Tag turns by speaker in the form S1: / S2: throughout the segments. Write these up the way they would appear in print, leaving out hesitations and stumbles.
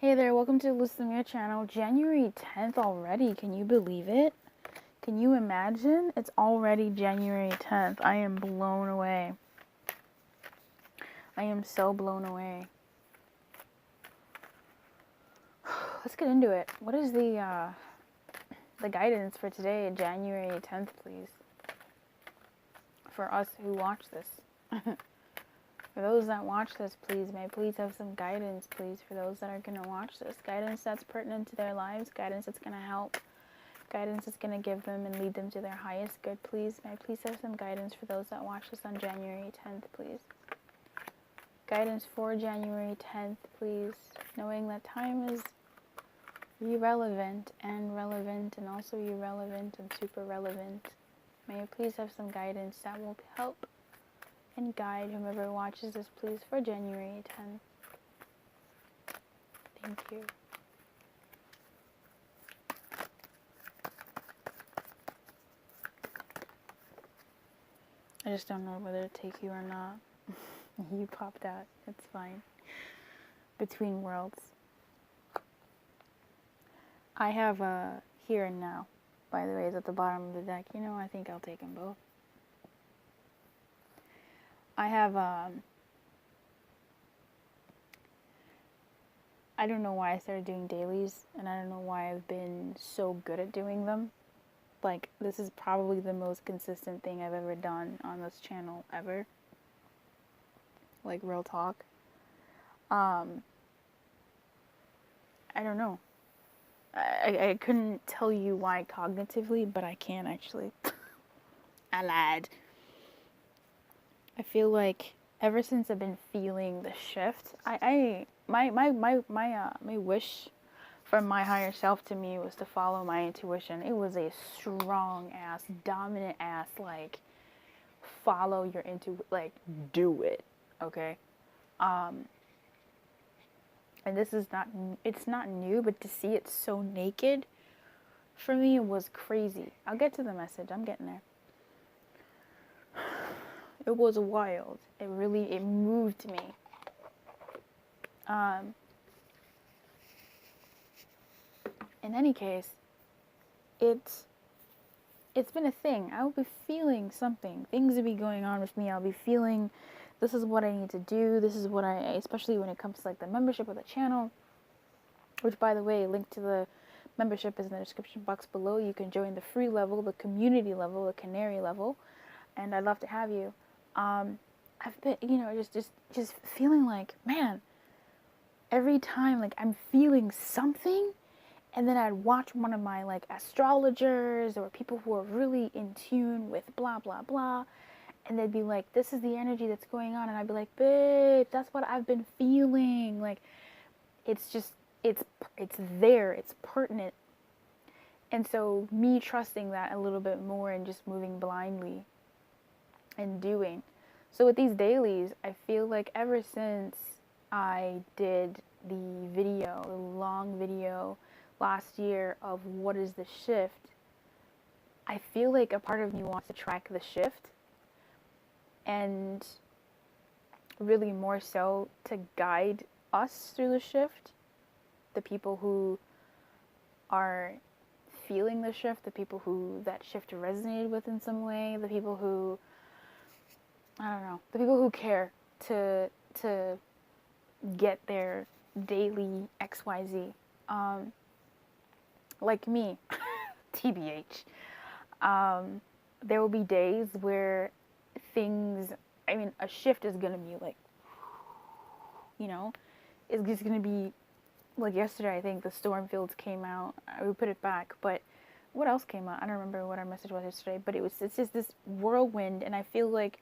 S1: Hey there, welcome to the Lustamia channel. January 10th already, can you believe it? Can you imagine? It's already January 10th. I am blown away. I am so blown away. Let's get into it. What is the guidance for today, January 10th, please? For us who watch this. For those that watch this, please, may I please have some guidance, please, for those that are going to watch this. Guidance that's pertinent to their lives, guidance that's going to help, guidance that's going to give them and lead them to their highest good, please. May I please have some guidance for those that watch this on January 10th, please. Guidance for January 10th, please. Knowing that time is irrelevant and relevant and also irrelevant and super relevant. May I please have some guidance that will help and guide whomever watches this, please, for January 10th. Thank you. I just don't know whether to take you or not. You popped out. It's fine. Between worlds. I have here and now, by the way, is at the bottom of the deck. You know, I think I'll take them both. I have, I don't know why I started doing dailies, and I don't know why I've been so good at doing them. Like, this is probably the most consistent thing I've ever done on this channel, ever. Like, real talk. I don't know. I couldn't tell you why cognitively, but I can actually. I lied. I feel like ever since I've been feeling the shift, my wish from my higher self to me was to follow my intuition. It was a strong ass, dominant ass, like, follow your like, do it, okay? And this is not, it's not new, but to see it so naked, for me, it was crazy. I'll get to the message, I'm getting there. It was wild. It moved me. In any case, it's been a thing. I will be feeling something. Things will be going on with me. I'll be feeling, this is what I need to do. This is what especially when it comes to like the membership of the channel, which, by the way, link to the membership is in the description box below. You can join the free level, the community level, the canary level, and I'd love to have you. I've been, you know, just feeling like, man, every time, like, I'm feeling something, and then I'd watch one of my, like, astrologers or people who are really in tune with blah, blah, blah, and they'd be like, this is the energy that's going on, and I'd be like, babe, that's what I've been feeling. Like, it's just, it's there, it's pertinent. And so me trusting that a little bit more and just moving blindly and doing. So with these dailies, I feel like ever since I did the long video last year of what is the shift, I feel like a part of me wants to track the shift and really more so to guide us through the shift, the people who are feeling the shift, the people who that shift resonated with in some way, the people who, I don't know, the people who care to get their daily XYZ. Like me, TBH. There will be days where things, I mean, a shift is going to be like, you know, it's just going to be, like yesterday, I think the storm fields came out. We put it back, but what else came out? I don't remember what our message was yesterday, but it's just this whirlwind, and I feel like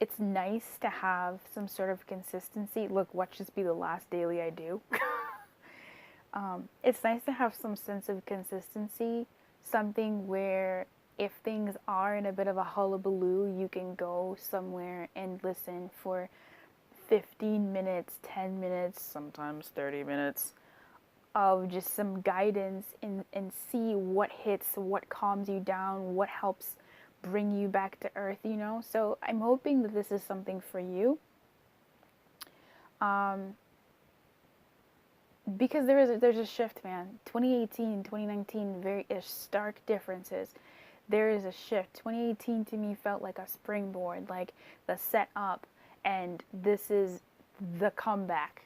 S1: it's nice to have some sort of consistency. Look, watch this be the last daily I do. It's nice to have some sense of consistency, something where if things are in a bit of a hullabaloo, you can go somewhere and listen for 15 minutes, 10 minutes, sometimes 30 minutes of just some guidance and see what hits, what calms you down, what helps bring you back to earth, you know? So I'm hoping that this is something for you. because there's a shift, man. 2018, 2019, very stark differences. There is a shift. 2018 to me felt like a springboard, like the set up, and this is the comeback.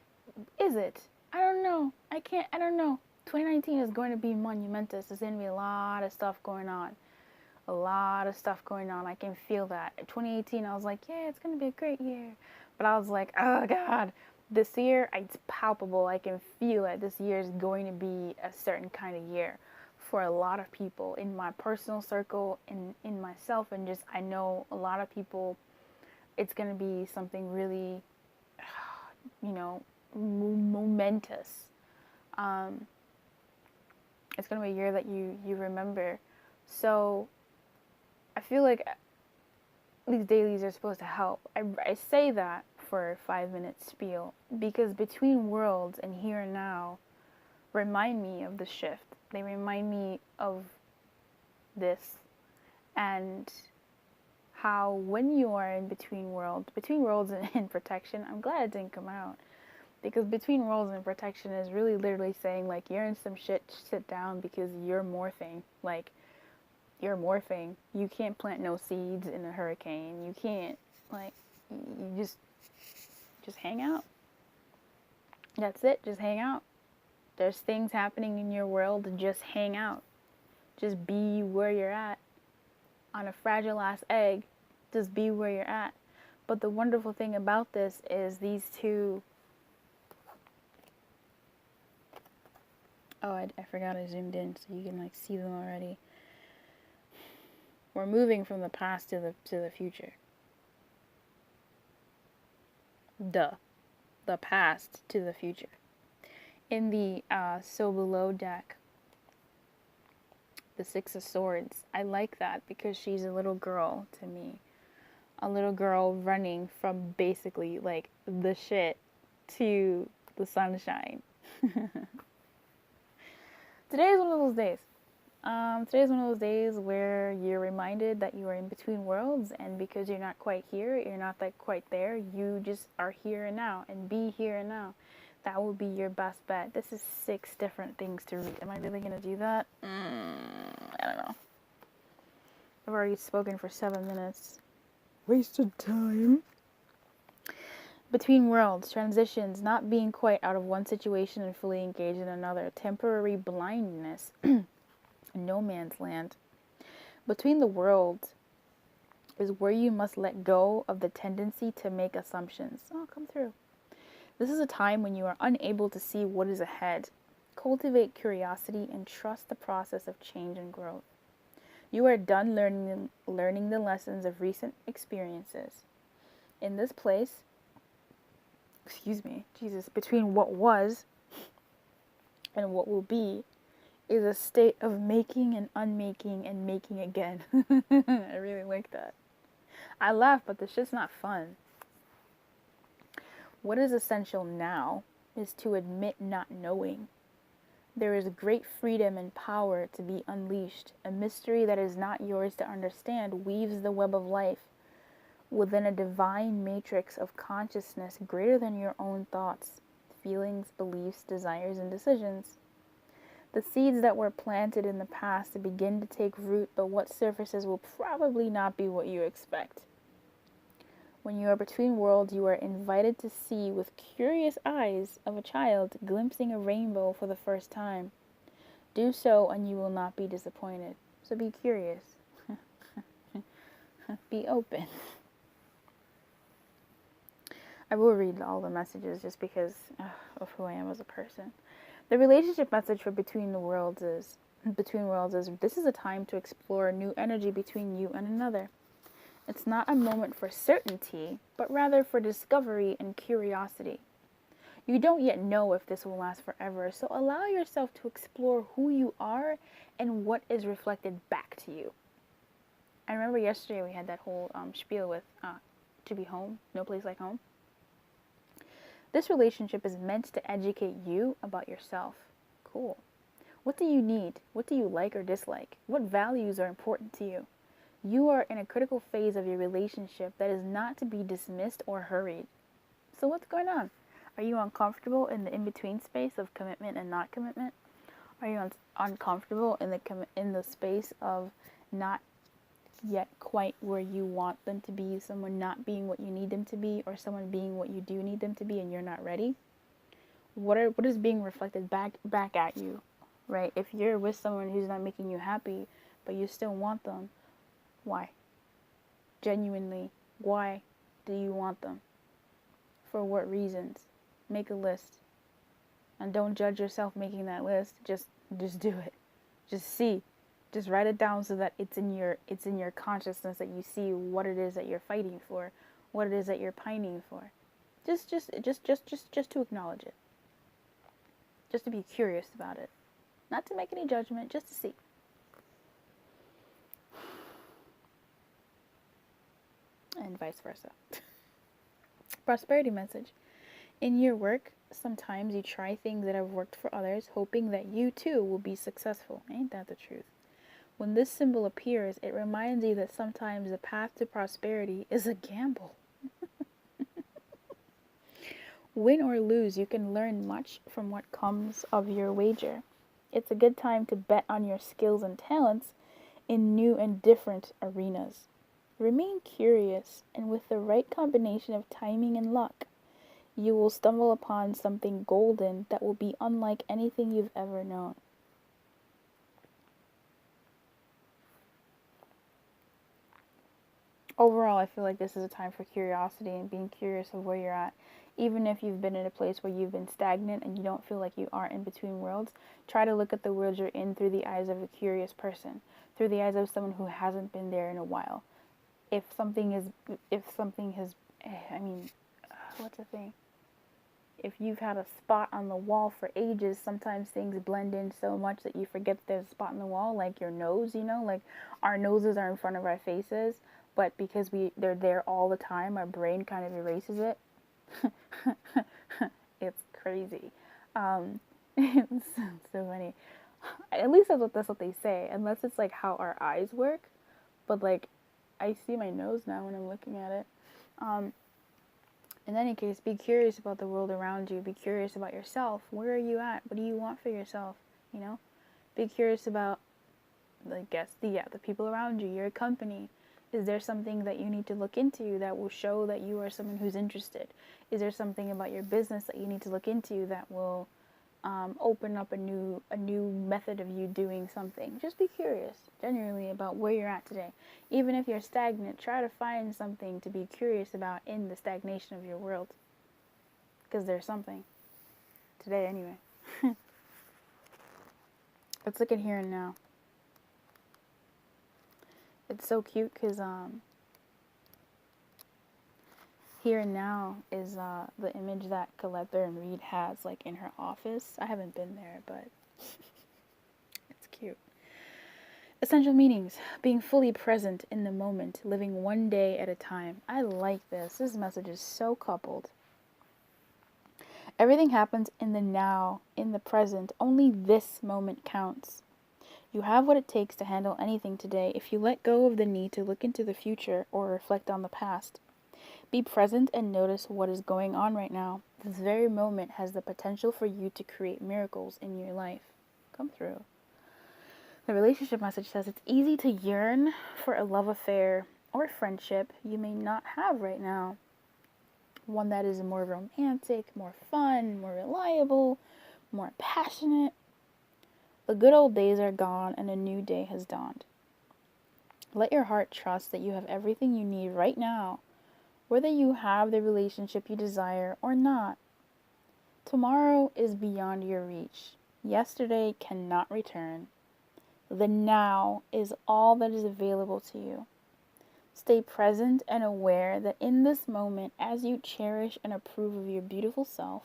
S1: Is it? I don't know. I don't know. 2019 is going to be monumentous. There's going to be a lot of stuff going on. A lot of stuff going on. I can feel that. 2018, I was like, yeah, it's going to be a great year. But I was like, oh, God. This year, it's palpable. I can feel it. This year is going to be a certain kind of year for a lot of people in my personal circle, in myself, and just I know a lot of people. It's going to be something really, momentous. It's going to be a year that you remember. So I feel like these dailies are supposed to help. I say that for a 5-minute spiel because between worlds and here and now remind me of the shift. They remind me of this and how when you are in between worlds and protection, I'm glad it didn't come out because between worlds and protection is really literally saying like you're in some shit, sit down because you're morphing. Like you're morphing. You can't plant no seeds in a hurricane. You can't you just hang out. That's it. Just hang out. There's things happening in your world. Just hang out. Just be where you're at. On a fragile ass egg, just be where you're at. But the wonderful thing about this is these two. Oh, I forgot I zoomed in so you can see them already. We're moving from the past to the future. The past to the future. In the So Below deck, the Six of Swords, I like that because she's a little girl to me. A little girl running from basically the shit to the sunshine. Today is one of those days. Today is one of those days where you're reminded that you are in between worlds, and because you're not quite here, you're not quite there, you just are here and now, and be here and now. That will be your best bet. This is 6 different things to read. Am I really going to do that? I don't know. I've already spoken for 7 minutes. Wasted time. Between worlds, transitions, not being quite out of one situation and fully engaged in another, temporary blindness, no man's land. Between the worlds is where you must let go of the tendency to make assumptions. Oh, come through. This is a time when you are unable to see what is ahead. Cultivate curiosity and trust the process of change and growth. You are done learning the lessons of recent experiences. In this place, between what was and what will be is a state of making and unmaking and making again. I really like that. I laugh, but this shit's not fun. What is essential now is to admit not knowing. There is great freedom and power to be unleashed. A mystery that is not yours to understand weaves the web of life within a divine matrix of consciousness greater than your own thoughts, feelings, beliefs, desires, and decisions. The seeds that were planted in the past begin to take root, but what surfaces will probably not be what you expect. When you are between worlds, you are invited to see with curious eyes of a child glimpsing a rainbow for the first time. Do so and you will not be disappointed. So be curious. Be open. I will read all the messages just because of who I am as a person. The relationship message for Between Worlds is this is a time to explore a new energy between you and another. It's not a moment for certainty, but rather for discovery and curiosity. You don't yet know if this will last forever, so allow yourself to explore who you are and what is reflected back to you. I remember yesterday we had that whole spiel with to be home, no place like home. This relationship is meant to educate you about yourself. Cool. What do you need? What do you like or dislike? What values are important to you? You are in a critical phase of your relationship that is not to be dismissed or hurried. So what's going on? Are you uncomfortable in the in-between space of commitment and not commitment? Are you uncomfortable in the space of not yet quite where you want them to be, someone not being what you need them to be, or someone being what you do need them to be and you're not ready? What is being reflected back at you, right? If you're with someone who's not making you happy, but you still want them, why? Genuinely, why do you want them? For what reasons? Make a list. And don't judge yourself making that list. Just do it. Just see. Just write it down so that it's in your consciousness, that you see what it is that you're fighting for, what it is that you're pining for. Just to acknowledge it. Just to be curious about it. Not to make any judgment, just to see. And vice versa. Prosperity message. In your work, sometimes you try things that have worked for others, hoping that you too will be successful. Ain't that the truth? When this symbol appears, it reminds you that sometimes the path to prosperity is a gamble. Win or lose, you can learn much from what comes of your wager. It's a good time to bet on your skills and talents in new and different arenas. Remain curious, and with the right combination of timing and luck, you will stumble upon something golden that will be unlike anything you've ever known. Overall, I feel like this is a time for curiosity and being curious of where you're at. Even if you've been in a place where you've been stagnant and you don't feel like you are in between worlds, try to look at the world you're in through the eyes of a curious person, through the eyes of someone who hasn't been there in a while. If something has, what's the thing? If you've had a spot on the wall for ages, sometimes things blend in so much that you forget there's a spot on the wall, like your nose, like our noses are in front of our faces, but because they're there all the time, our brain kind of erases it. It's crazy. It's so funny. At least that's what they say, unless it's like how our eyes work. But like, I see my nose now when I'm looking at it. In any case, be curious about the world around you. Be curious about yourself. Where are you at? What do you want for yourself? Be curious about, the people around you, your company. Is there something that you need to look into that will show that you are someone who's interested? Is there something about your business that you need to look into that will open up a new method of you doing something? Just be curious, genuinely, about where you're at today. Even if you're stagnant, try to find something to be curious about in the stagnation of your world. Because there's something. Today, anyway. Let's look at here and now. It's so cute because here and now is the image that Colette Baron-Reid has like in her office. I haven't been there, but it's cute. Essential meanings: being fully present in the moment, living one day at a time. I like this. This message is so coupled. Everything happens in the now, in the present. Only this moment counts. You have what it takes to handle anything today if you let go of the need to look into the future or reflect on the past. Be present and notice what is going on right now. This very moment has the potential for you to create miracles in your life. Come through. The relationship message says it's easy to yearn for a love affair or friendship you may not have right now. One that is more romantic, more fun, more reliable, more passionate. The good old days are gone and a new day has dawned. Let your heart trust that you have everything you need right now, whether you have the relationship you desire or not. Tomorrow is beyond your reach. Yesterday cannot return. The now is all that is available to you. Stay present and aware that in this moment, as you cherish and approve of your beautiful self,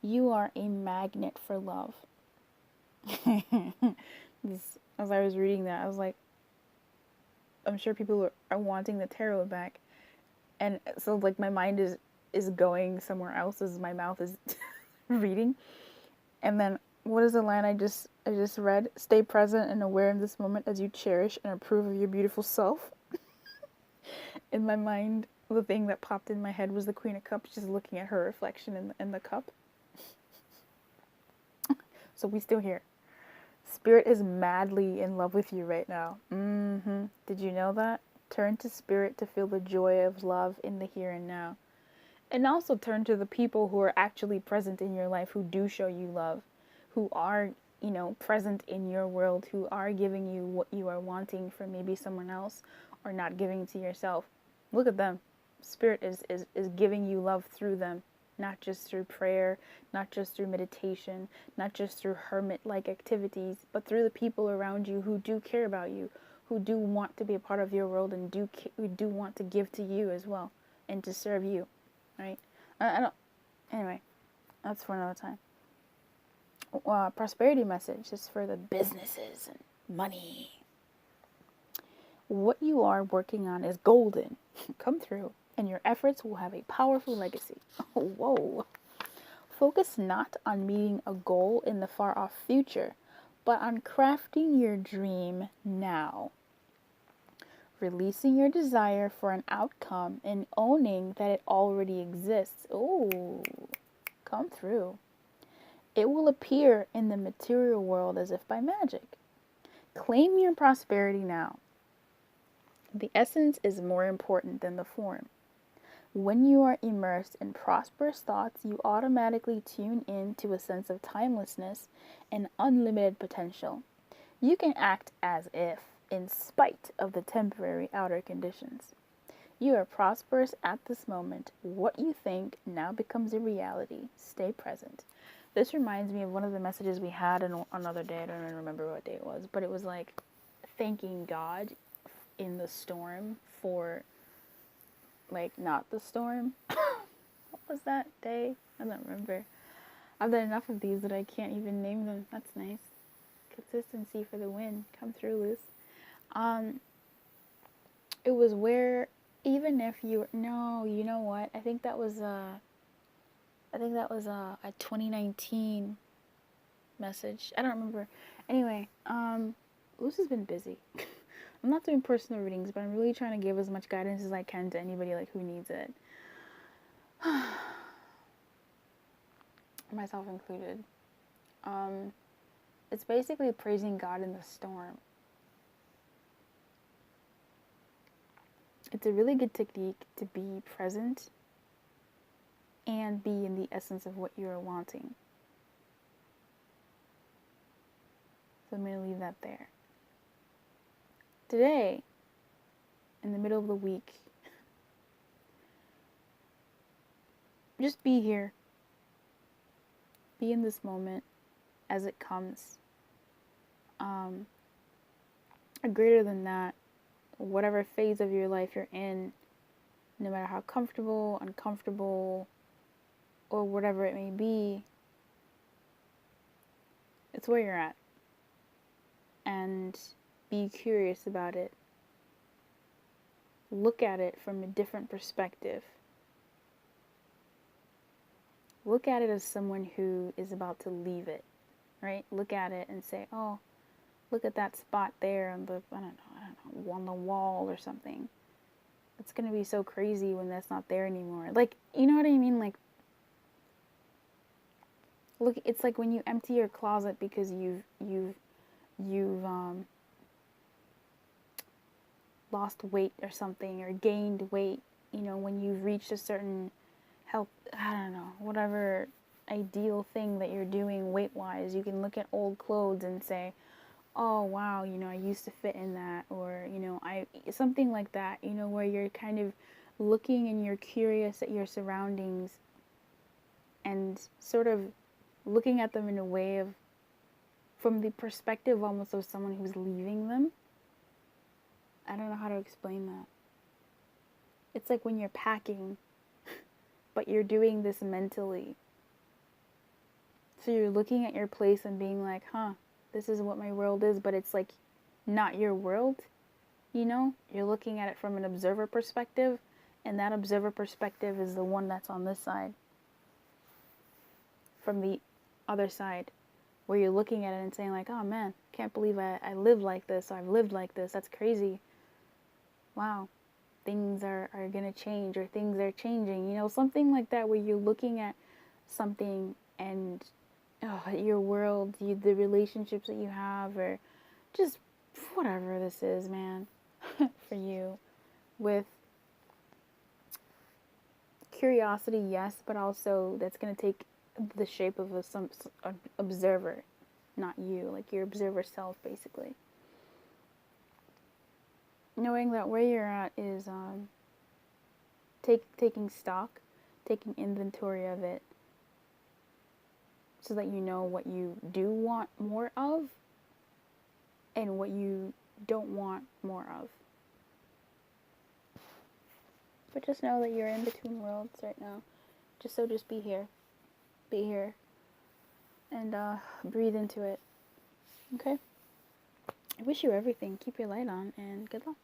S1: you are a magnet for love. As I was reading that, I was like, I'm sure people are wanting the tarot back, and so like my mind is going somewhere else as my mouth is reading. And then what is the line I just read? Stay present and aware in this moment as you cherish and approve of your beautiful self. In my mind, the thing that popped in my head was the Queen of Cups just looking at her reflection in the cup. So we still here. Spirit is madly in love with you right now. Did you know that? Turn to Spirit to feel the joy of love in the here and now. And also turn to the people who are actually present in your life, who do show you love, who are, present in your world, who are giving you what you are wanting from maybe someone else or not giving to yourself. Look at them. Spirit is giving you love through them, not just through prayer, not just through meditation, not just through hermit-like activities, but through the people around you who do care about you, who do want to be a part of your world and who do want to give to you as well and to serve you, right? I don't. Anyway, that's for another time. Prosperity message is for the businesses and money. What you are working on is golden. Come through, and your efforts will have a powerful legacy. Whoa. Focus not on meeting a goal in the far off future, but on crafting your dream now. Releasing your desire for an outcome and owning that it already exists. Oh, come through. It will appear in the material world as if by magic. Claim your prosperity now. The essence is more important than the form. When you are immersed in prosperous thoughts, you automatically tune in to a sense of timelessness and unlimited potential. You can act as if, in spite of the temporary outer conditions. You are prosperous at this moment. What you think now becomes a reality. Stay present. This reminds me of one of the messages we had on another day. I don't even remember what day it was, but it was like thanking God in the storm for, like, not the storm. What was that day? I don't remember. I've done enough of these that I can't even name them. That's nice. Consistency for the win. Come through, Luce. It was where, even if you, no, you know what? I think that was a 2019 message. I don't remember. Anyway, Luce has been busy. I'm not doing personal readings, but I'm really trying to give as much guidance as I can to anybody like who needs it. Myself included. It's basically praising God in the storm. It's a really good technique to be present and be in the essence of what you are wanting. So I'm going to leave that there. Today, in the middle of the week, just be here. Be in this moment as it comes. Greater than that, whatever phase of your life you're in, no matter how comfortable, uncomfortable, or whatever it may be, it's where you're at. And be curious about it. Look at it from a different perspective. Look at it as someone who is about to leave it, right? Look at it and say, oh, look at that spot there on the, I don't know, on the wall or something. It's going to be so crazy when that's not there anymore. Like, you know what I mean? Like, look, it's like when you empty your closet because you've lost weight or something, or gained weight, when you've reached a certain health, I don't know, whatever ideal thing that you're doing weight-wise, you can look at old clothes and say, oh, wow, I used to fit in that, or, something like that, where you're kind of looking and you're curious at your surroundings and sort of looking at them in a way of, from the perspective almost of someone who's leaving them. I don't know how to explain that. It's like when you're packing, but you're doing this mentally. So you're looking at your place and being like, this is what my world is, but it's like not your world, You're looking at it from an observer perspective, and that observer perspective is the one that's on this side. From the other side, where you're looking at it and saying like, oh man, can't believe I live like this, or I've lived like this, that's crazy. Wow. things are going to change or things are changing. You know, something like that where you're looking at something and your world, the relationships that you have, or just whatever this is, man, for you, with curiosity, yes, but also that's going to take the shape of some observer, not you, like your observer self, basically. Knowing that where you're at is taking stock, taking inventory of it, so that you know what you do want more of and what you don't want more of. But just know that you're in between worlds right now. Just be here. Be here. And breathe into it. Okay? I wish you everything. Keep your light on and good luck.